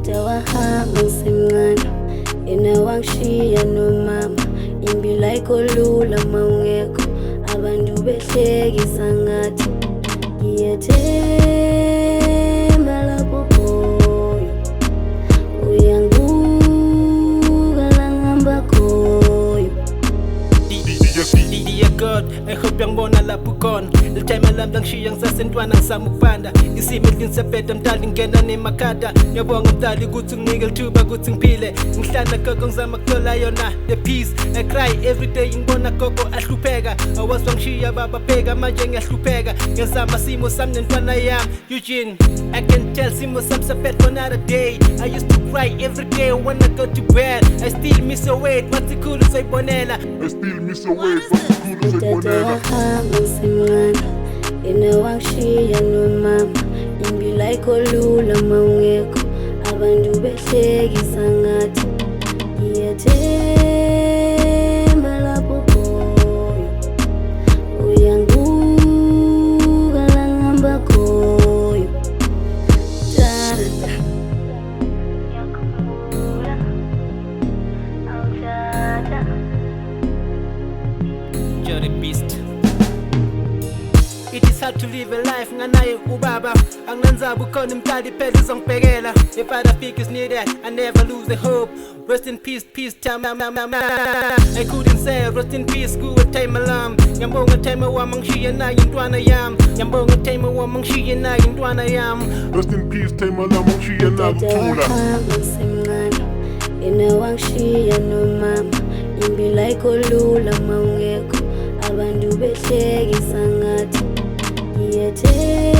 Tata wahamba ngisemncane yena wangishiya nomama impilo ayikolula mawungekho abantu behlekisa ngathi ngiyethemba lapho khoyo uyangibuka la ngihamba khoyo. Dear God, I hope yangibona lapho khona the time alamda ngishiya ngisasentwana ngisama ukubanda isimo elinsebheda mdali ngena nemakhada ngiyabonga mdali ukuthi unginike lithuba ukuthi ngiphile ngihlala gogo ngizama kuthola yona the peace. I cry every day ngibona gogo ahlupheka awazwa ngishiya baba bheka manje ngiyahlupheka ngiyazama simo sami nentwana yami Eugene. I can tell simo sami sephet for another day. I used to cry every day when I go to bed. I still miss your weight wathi khulu soyibonela. I still miss your way, but you Tata wahamba ngisemncane yena wangishiya nomama impilo ayikolula mawungekho abantu behlekisa ngathi ngiyethemba lapho khoyo uyangibuka la ngihamba khoyo. Tata ngiyakhumbula awutata You're the beast. It is hard to live a life nganaye ubaba anganzabu khona imtali phela izongibhekela. If other figures near that I never lose the hope. Rest in peace, peace time. I couldn't say rest in peace good time alarm. Ngiyabonga time wami ngishiya nayo intwana yami. Ngiyabonga time wami ngishiya nayo intwana yami. Rest in peace, time alama ngishiya Tata nakuthula. wahamba ngisemncane yena wangishiya nomama impilo ayikolula mawungekho abantu behlekisa ngathi ngiyethemba